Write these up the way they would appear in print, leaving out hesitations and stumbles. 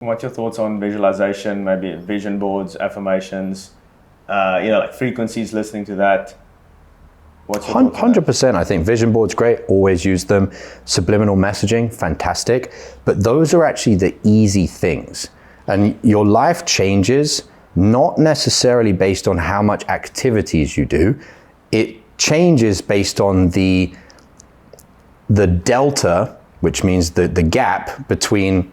What's your thoughts on visualization, maybe vision boards, affirmations, like frequencies, listening to that? What's your thoughts on that? 100%. I think vision boards, great. Always use them. Subliminal messaging, fantastic. But those are actually the easy things. And your life changes not necessarily based on how much activities you do. It changes based on the delta, which means the gap between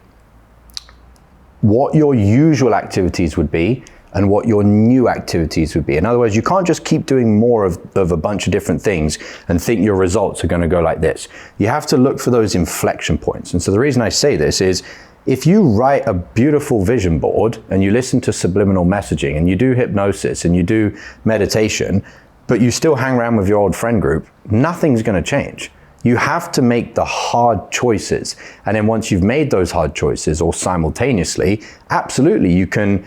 what your usual activities would be and what your new activities would be. In other words, you can't just keep doing more of a bunch of different things and think your results are going to go like this. You have to look for those inflection points. And so the reason I say this is, if you write a beautiful vision board and you listen to subliminal messaging and you do hypnosis and you do meditation, but you still hang around with your old friend group, nothing's going to change. You have to make the hard choices. And then once you've made those hard choices, or simultaneously, absolutely, you can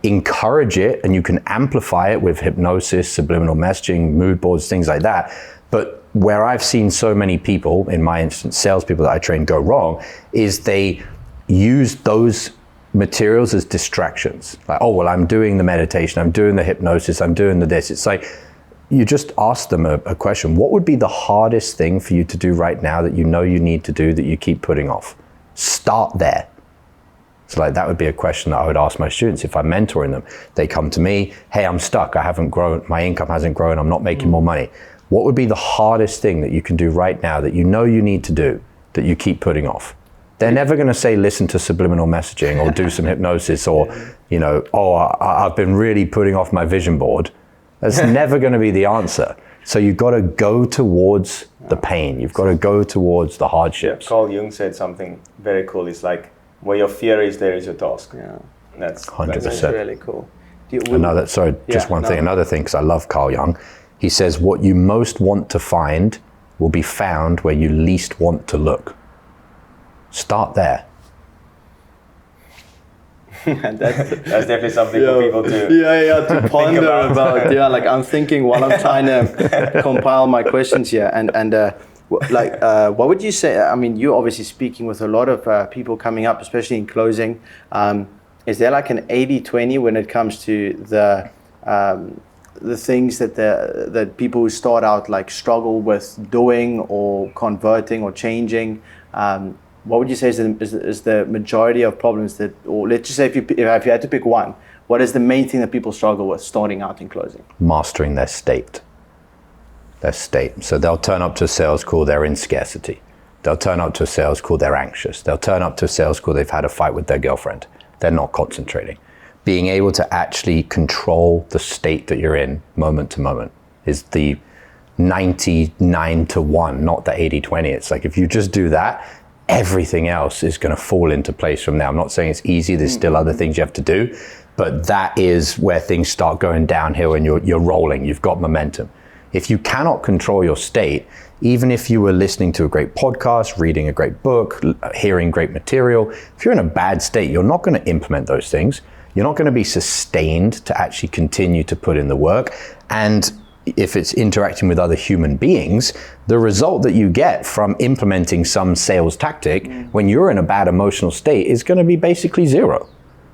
encourage it and you can amplify it with hypnosis, subliminal messaging, mood boards, things like that. But where I've seen so many people, in my instance, salespeople that I train, go wrong, is they use those materials as distractions. Like, oh, well, I'm doing the meditation, I'm doing the hypnosis, I'm doing this. It's like, you just ask them a question. What would be the hardest thing for you to do right now that you know you need to do that you keep putting off? Start there. So like, that would be a question that I would ask my students if I'm mentoring them. They come to me, hey, I'm stuck, I haven't grown, my income hasn't grown, I'm not making more money. What would be the hardest thing that you can do right now that you know you need to do that you keep putting off? They're never going to say, listen to subliminal messaging or do some hypnosis or, I've been really putting off my vision board. That's never going to be the answer. So you've got to go towards the pain. You've got to go towards the hardships. Yeah, Carl Jung said something very cool. It's like, where your fear is, there is your task. Yeah, that's 100%. That's really cool. Another thing, because I love Carl Jung. He says, what you most want to find will be found where you least want to look. Start there. That's definitely something for people to to ponder about. Yeah, like I'm thinking while I'm trying to compile my questions here, and what would you say? I mean, you're obviously speaking with a lot of people coming up, especially in closing. Is there like an 80-20 when it comes to the things that people who start out like struggle with doing or converting or changing? What would you say is the majority of problems that, or let's just say if you had to pick one, what is the main thing that people struggle with starting out and closing? Mastering their state. So they'll turn up to a sales call, they're in scarcity. They'll turn up to a sales call, they're anxious. They'll turn up to a sales call, they've had a fight with their girlfriend. They're not concentrating. Being able to actually control the state that you're in moment to moment is the 99-1, not the 80-20. It's like, if you just do that, everything else is going to fall into place from there. I'm not saying it's easy. There's still other things you have to do, but that is where things start going downhill and you're rolling. You've got momentum. If you cannot control your state, even if you were listening to a great podcast, reading a great book, hearing great material, if you're in a bad state, you're not going to implement those things. You're not going to be sustained to actually continue to put in the work. And if it's interacting with other human beings, the result that you get from implementing some sales tactic when you're in a bad emotional state is going to be basically zero.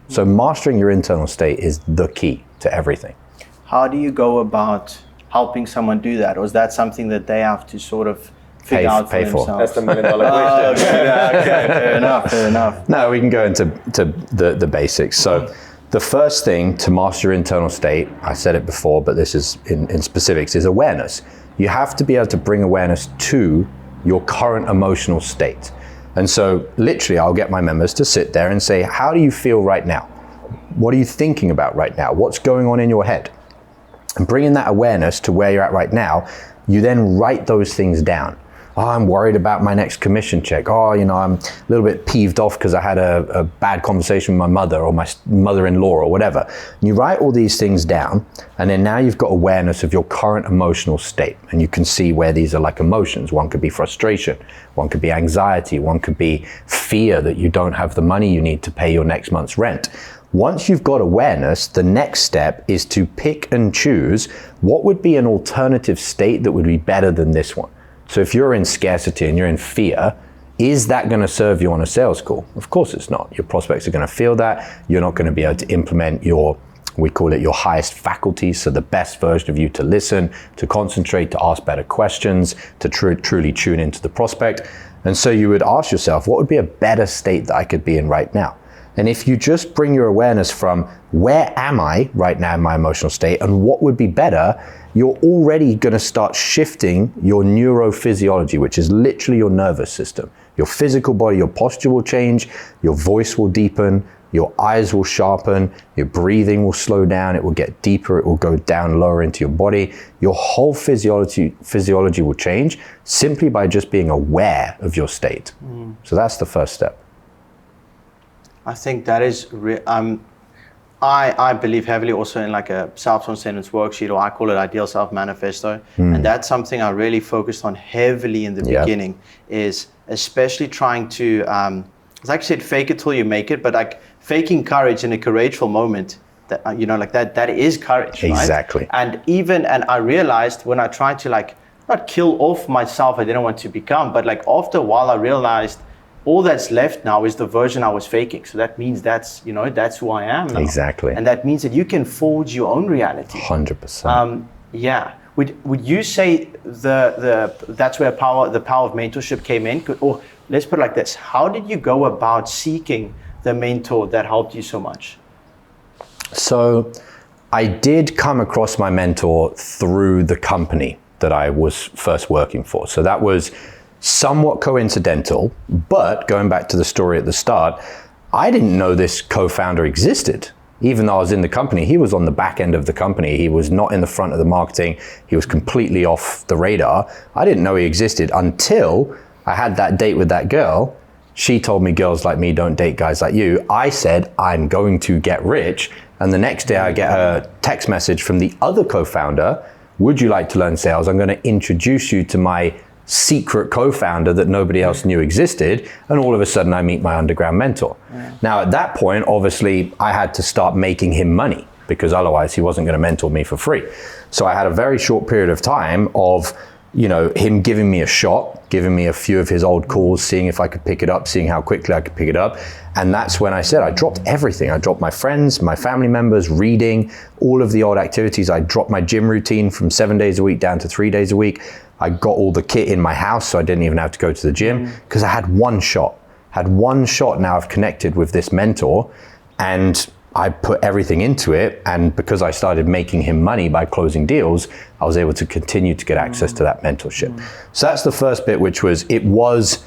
So mastering your internal state is the key to everything. How do you go about helping someone do that? Or is that something that they have to sort of figure out for themselves? That's the $1 million question. Okay, fair enough. No, we can go into the basics. So the first thing to master your internal state, I said it before, but this is in specifics, is awareness. You have to be able to bring awareness to your current emotional state. And so literally I'll get my members to sit there and say, how do you feel right now? What are you thinking about right now? What's going on in your head? And bringing that awareness to where you're at right now, you then write those things down. Oh, I'm worried about my next commission check. Oh, I'm a little bit peeved off because I had a bad conversation with my mother or my mother-in-law or whatever. And you write all these things down, and then now you've got awareness of your current emotional state. And you can see where these are like emotions. One could be frustration. One could be anxiety. One could be fear that you don't have the money you need to pay your next month's rent. Once you've got awareness, the next step is to pick and choose what would be an alternative state that would be better than this one. So if you're in scarcity and you're in fear, Is that going to serve you on a sales call? Of course it's not. Your prospects are going to feel that. You're not going to be able to implement we call it your highest faculties, so the best version of you to listen, to concentrate, to ask better questions, to truly tune into the prospect. And so you would ask yourself, what would be a better state that I could be in right now? And if you just bring your awareness from where am I right now in my emotional state and what would be better, you're already going to start shifting your neurophysiology, which is literally your nervous system. Your physical body, your posture will change, your voice will deepen, your eyes will sharpen, your breathing will slow down, it will get deeper, it will go down lower into your body. Your whole physiology will change simply by just being aware of your state. So that's the first step. I think that is, I believe heavily also in like a self-transcendence worksheet, or I call it Ideal Self Manifesto. And that's something I really focused on heavily in the beginning, is especially trying to, as I said, fake it till you make it, but like faking courage in a courageful moment, that like that is courage, right? Exactly. And I realized when I tried to like, not kill off myself I didn't want to become, but like after a while I realized all that's left now is the version I was faking. So that means that's who I am now. Exactly. And that means that you can forge your own reality. 100%. Yeah. Would you say that's where the power of mentorship came in? Or let's put it like this: how did you go about seeking the mentor that helped you so much? So I did come across my mentor through the company that I was first working for. So that was somewhat coincidental, but going back to the story at the start, I didn't know this co-founder existed. Even though I was in the company, he was on the back end of the company. He was not in the front of the marketing. He was completely off the radar. I didn't know he existed until I had that date with that girl. She told me girls like me don't date guys like you. I said, I'm going to get rich. And the next day I get a text message from the other co-founder. Would you like to learn sales? I'm going to introduce you to my secret co-founder that nobody else knew existed. And all of a sudden I meet my underground mentor. Now at that point, obviously I had to start making him money, because otherwise he wasn't going to mentor me for free. So I had a very short period of time of, him giving me a shot, giving me a few of his old calls, seeing if I could pick it up, seeing how quickly I could pick it up. And that's when I said, I dropped everything. I dropped my friends, my family members, reading, all of the old activities. I dropped my gym routine from 7 days a week down to 3 days a week. I got all the kit in my house, so I didn't even have to go to the gym, because I had one shot. Now I've connected with this mentor, and I put everything into it. And because I started making him money by closing deals, I was able to continue to get access to that mentorship. So that's the first bit, which was, it was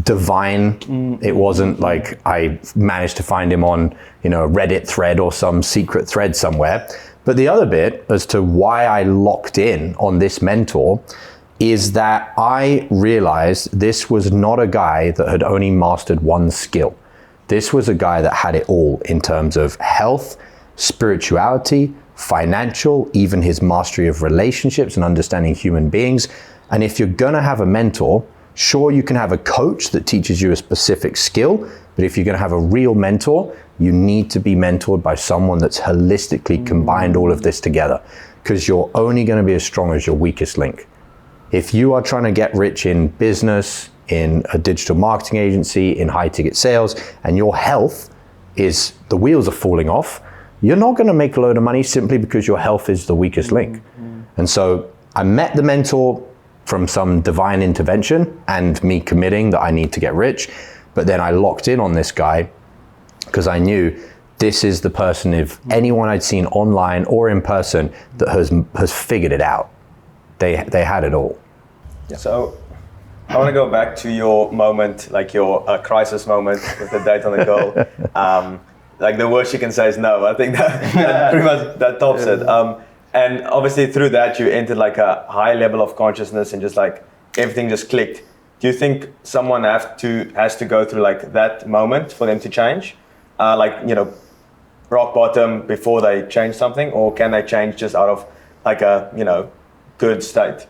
divine. It wasn't like I managed to find him on, a Reddit thread or some secret thread somewhere. But the other bit as to why I locked in on this mentor is that I realized this was not a guy that had only mastered one skill. This was a guy that had it all in terms of health, spirituality, financial, even his mastery of relationships and understanding human beings. And if you're gonna have a mentor, sure, you can have a coach that teaches you a specific skill, but if you're gonna have a real mentor, you need to be mentored by someone that's holistically combined all of this together, because you're only gonna be as strong as your weakest link. If you are trying to get rich in business, in a digital marketing agency, in high ticket sales, and your health is, the wheels are falling off, you're not going to make a load of money simply because your health is the weakest link. And so I met the mentor from some divine intervention and me committing that I need to get rich. But then I locked in on this guy because I knew this is the person, if anyone I'd seen online or in person, that has figured it out. They had it all. Yeah. So I want to go back to your moment, like your crisis moment with the date on the goal. Like the worst you can say is no. I think that pretty much that tops it. And obviously through that you entered like a high level of consciousness and just like everything just clicked. Do you think someone has to go through like that moment for them to change? Rock bottom before they change something, or can they change just out of like a good state?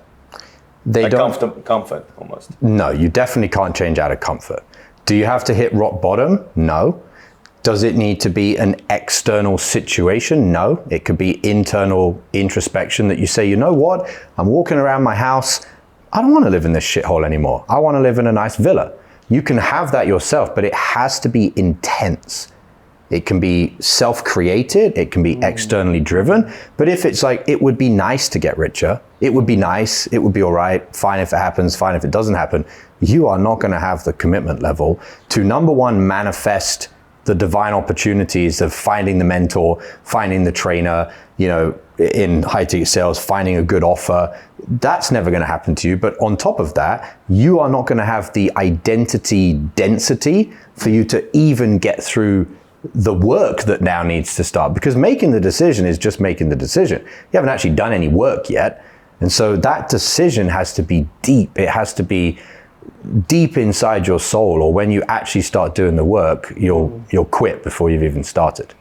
They like don't. Comfort almost. No, you definitely can't change out of comfort. Do you have to hit rock bottom? No. Does it need to be an external situation? No. It could be internal introspection that you say, you know what? I'm walking around my house. I don't want to live in this shithole anymore. I want to live in a nice villa. You can have that yourself, but it has to be intense. It can be self-created, it can be externally driven, but if it's like, it would be nice to get richer, it would be nice, it would be all right, fine if it happens, fine if it doesn't happen, you are not gonna have the commitment level to, number one, manifest the divine opportunities of finding the mentor, finding the trainer, you know, in high ticket sales, finding a good offer. That's never going to happen to you. But on top of that, you are not going to have the identity density for you to even get through the work that now needs to start, because making the decision is just making the decision. You haven't actually done any work yet. And so that decision has to be deep. It has to be deep inside your soul, or when you actually start doing the work, you'll quit before you've even started.